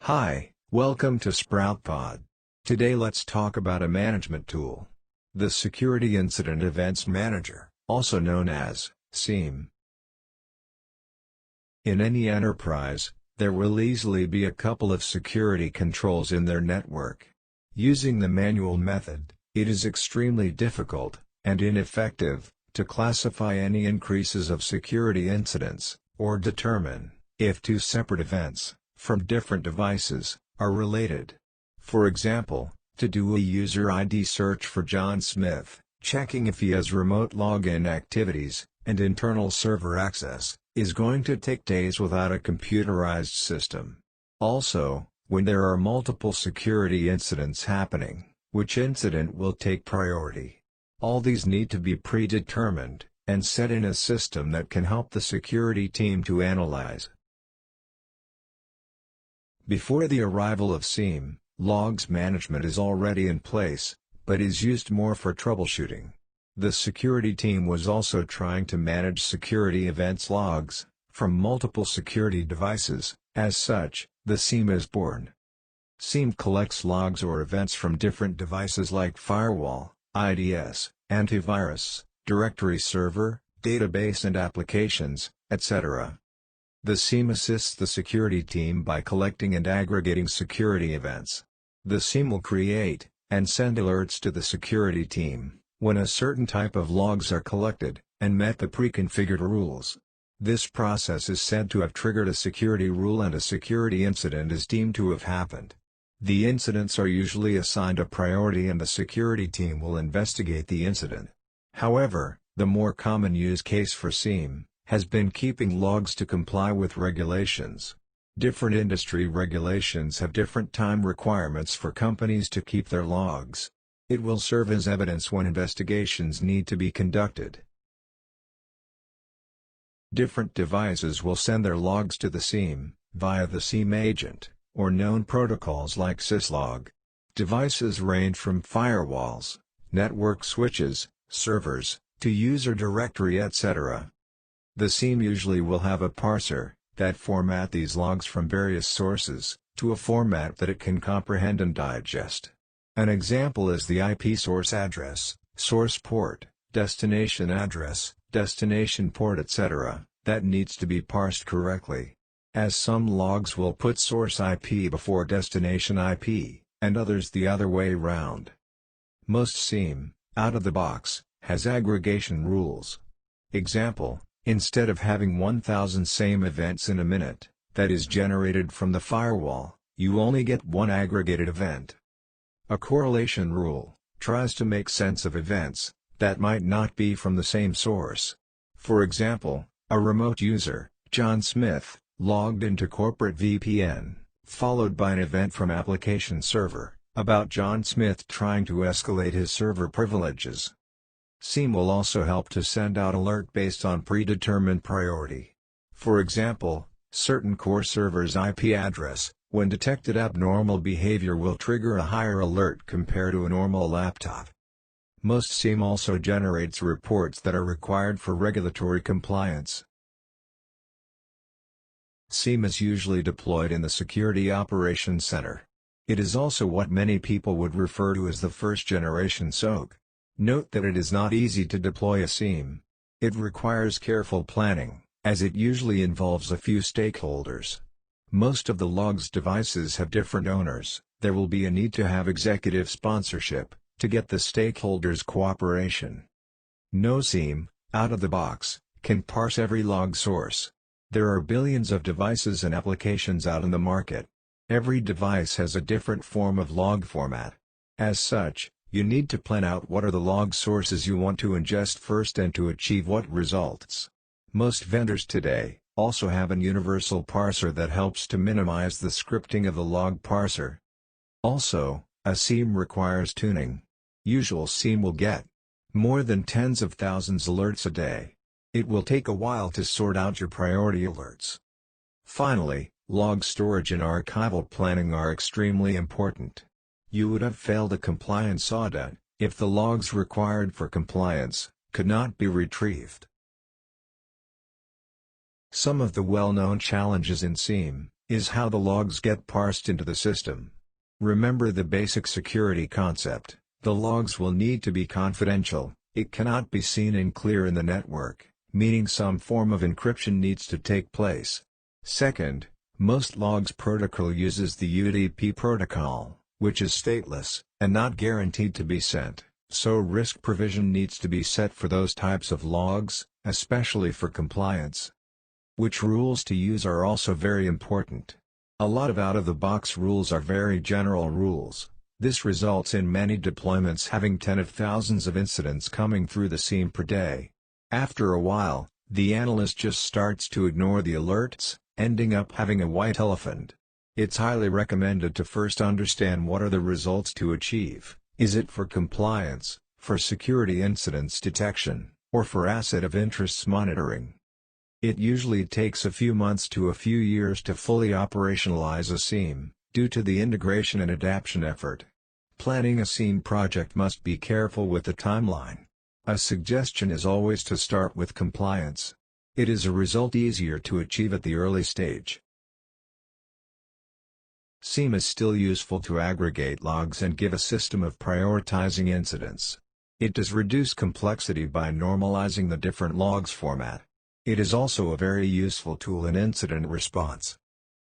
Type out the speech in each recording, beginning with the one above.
Hi, welcome to SproutPod. Today let's talk about a management tool. The Security Incident Events Manager, also known as SIEM. In any enterprise, there will easily be a couple of security controls in their network. Using the manual method, it is extremely difficult, and ineffective, to classify any increases of security incidents, or determine if two separate events, from different devices, are related. For example, to do a user ID search for John Smith, checking if he has remote login activities, and internal server access, is going to take days without a computerized system. Also, when there are multiple security incidents happening, which incident will take priority? All these need to be predetermined, and set in a system that can help the security team to analyze. Before the arrival of SIEM, logs management is already in place, but is used more for troubleshooting. The security team was also trying to manage security events logs, from multiple security devices. As such, the SIEM is born. SIEM collects logs or events from different devices like firewall, IDS, antivirus, directory server, database and applications, etc. The SIEM assists the security team by collecting and aggregating security events. The SIEM will create, and send alerts to the security team, when a certain type of logs are collected, and met the pre-configured rules. This process is said to have triggered a security rule and a security incident is deemed to have happened. The incidents are usually assigned a priority and the security team will investigate the incident. However, the more common use case for SIEM has been keeping logs to comply with regulations. Different industry regulations have different time requirements for companies to keep their logs. It will serve as evidence when investigations need to be conducted. Different devices will send their logs to the SIEM, via the SIEM agent, or known protocols like syslog. Devices range from firewalls, network switches, servers, to user directory etc. The SIEM usually will have a parser, that format these logs from various sources, to a format that it can comprehend and digest. An example is the IP source address, source port, destination address, destination port etc., that needs to be parsed correctly. As some logs will put source IP before destination IP, and others the other way round. Most SIEM, out of the box, has aggregation rules. Example: instead of having 1000 SIEM events in a minute, that is generated from the firewall, you only get one aggregated event. A correlation rule tries to make sense of events that might not be from the same source. For example, a remote user, John Smith, logged into corporate VPN, followed by an event from application server, about John Smith trying to escalate his server privileges. SIEM will also help to send out alert based on predetermined priority. For example, certain core server's IP address, when detected abnormal behavior will trigger a higher alert compared to a normal laptop. Most SIEM also generates reports that are required for regulatory compliance. SIEM is usually deployed in the Security Operations Center. It is also what many people would refer to as the first-generation SOC. Note that it is not easy to deploy a SIEM. It requires careful planning, as it usually involves a few stakeholders. Most of the logs devices have different owners. There will be a need to have executive sponsorship, to get the stakeholders' cooperation. No SIEM, out of the box, can parse every log source. There are billions of devices and applications out in the market. Every device has a different form of log format. As such, you need to plan out what are the log sources you want to ingest first and to achieve what results. Most vendors today also have an universal parser that helps to minimize the scripting of the log parser. Also, a SIEM requires tuning. Usual SIEM will get more than tens of thousands alerts a day. It will take a while to sort out your priority alerts. Finally, log storage and archival planning are extremely important. You would have failed a compliance audit if the logs required for compliance could not be retrieved. Some of the well-known challenges in SIEM is how the logs get parsed into the system. Remember the basic security concept: the logs will need to be confidential, it cannot be seen and clear in the network, meaning some form of encryption needs to take place. Second, most logs protocol uses the UDP protocol, which is stateless, and not guaranteed to be sent, so risk provision needs to be set for those types of logs, especially for compliance. Which rules to use are also very important. A lot of out-of-the-box rules are very general rules. This results in many deployments having tens of thousands of incidents coming through the SIEM per day. After a while, the analyst just starts to ignore the alerts, ending up having a white elephant. It's highly recommended to first understand what are the results to achieve. Is it for compliance, for security incidents detection, or for asset of interests monitoring? It usually takes a few months to a few years to fully operationalize a SIEM, due to the integration and adaptation effort. Planning a SIEM project must be careful with the timeline. A suggestion is always to start with compliance. It is a result easier to achieve at the early stage. SIEM is still useful to aggregate logs and give a system of prioritizing incidents. It does reduce complexity by normalizing the different logs format. It is also a very useful tool in incident response.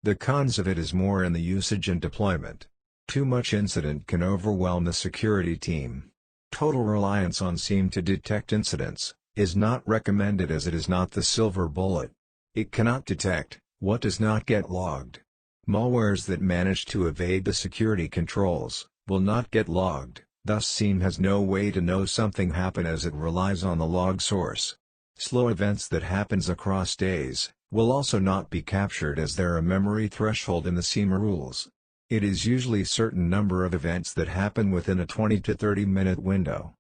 The cons of it is more in the usage and deployment. Too much incident can overwhelm the security team. Total reliance on SIEM to detect incidents is not recommended, as it is not the silver bullet. It cannot detect what does not get logged. Malwares that manage to evade the security controls will not get logged, thus SIEM has no way to know something happened, as it relies on the log source. Slow events that happens across days will also not be captured, as there are a memory threshold in the SIEM rules. It is usually a certain number of events that happen within a 20 to 30 minute window.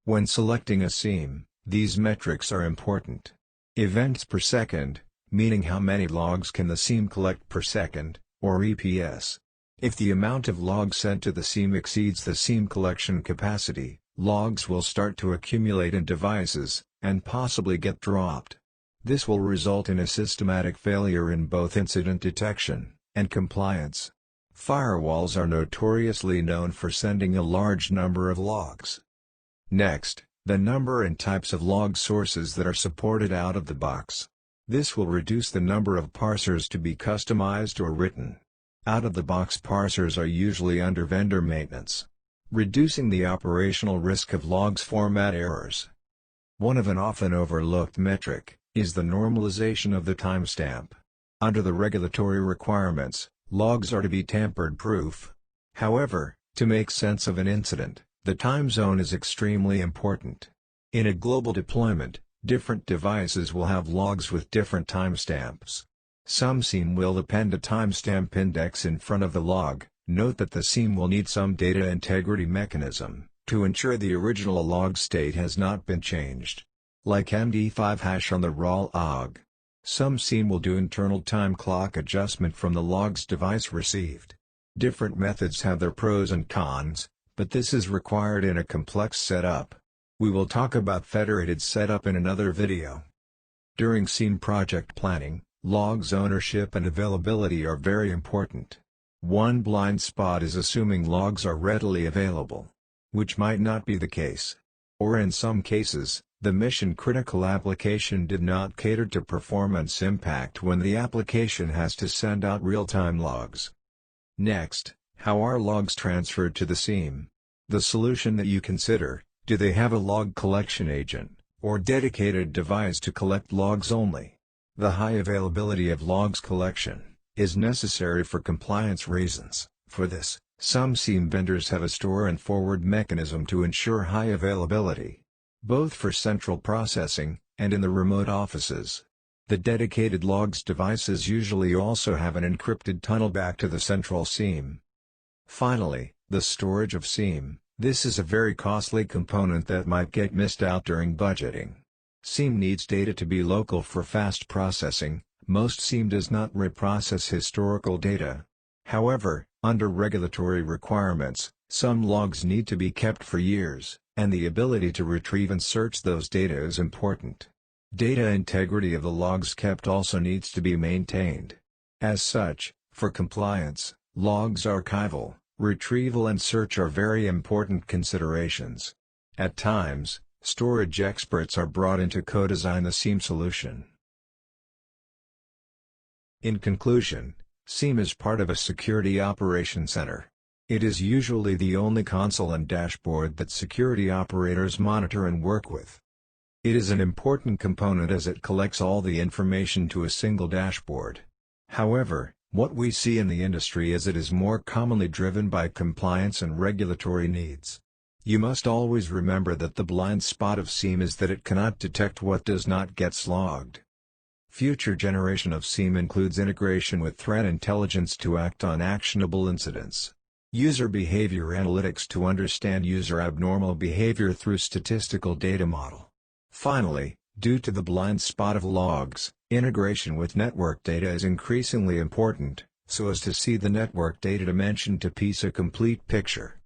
When selecting a SIEM, these metrics are important. Events per second, meaning how many logs can the SIEM collect per second, or EPS. If the amount of logs sent to the SIEM exceeds the SIEM collection capacity, logs will start to accumulate in devices, and possibly get dropped. This will result in a systematic failure in both incident detection and compliance. Firewalls are notoriously known for sending a large number of logs. Next, the number and types of log sources that are supported out of the box. This will reduce the number of parsers to be customized or written. Out-of-the-box parsers are usually under vendor maintenance, reducing the operational risk of logs format errors. One of an often overlooked metric is the normalization of the timestamp. Under the regulatory requirements, logs are to be tamper-proof. However, to make sense of an incident, the time zone is extremely important. In a global deployment, different devices will have logs with different timestamps. Some SIEM will append a timestamp index in front of the log. Note that the SIEM will need some data integrity mechanism to ensure the original log state has not been changed, like MD5 hash on the raw log. Some SIEM will do internal time clock adjustment from the log's device received. Different methods have their pros and cons, but this is required in a complex setup. We will talk about federated setup in another video. During SIEM project planning, logs ownership and availability are very important. One blind spot is assuming logs are readily available, which might not be the case. Or in some cases, the mission-critical application did not cater to performance impact when the application has to send out real-time logs. Next, how are logs transferred to the SIEM? The solution that you consider: do they have a log collection agent, or dedicated device to collect logs only? The high availability of logs collection is necessary for compliance reasons. For this, some SIEM vendors have a store and forward mechanism to ensure high availability, both for central processing and in the remote offices. The dedicated logs devices usually also have an encrypted tunnel back to the central SIEM. Finally, the storage of SIEM. This is a very costly component that might get missed out during budgeting. SIEM needs data to be local for fast processing. Most SIEM does not reprocess historical data. However, under regulatory requirements, some logs need to be kept for years, and the ability to retrieve and search those data is important. Data integrity of the logs kept also needs to be maintained. As such, for compliance, logs archival, retrieval and search are very important considerations. At times, storage experts are brought in to co-design the SIEM solution. In conclusion, SIEM is part of a security operations center. It is usually the only console and dashboard that security operators monitor and work with. It is an important component as it collects all the information to a single dashboard. However, what we see in the industry is it is more commonly driven by compliance and regulatory needs. You must always remember that the blind spot of SIEM is that it cannot detect what does not get logged. Future generation of SIEM includes integration with threat intelligence to act on actionable incidents. User behavior analytics to understand user abnormal behavior through statistical data model. Finally, due to the blind spot of logs, integration with network data is increasingly important, so as to see the network data dimension to piece a complete picture.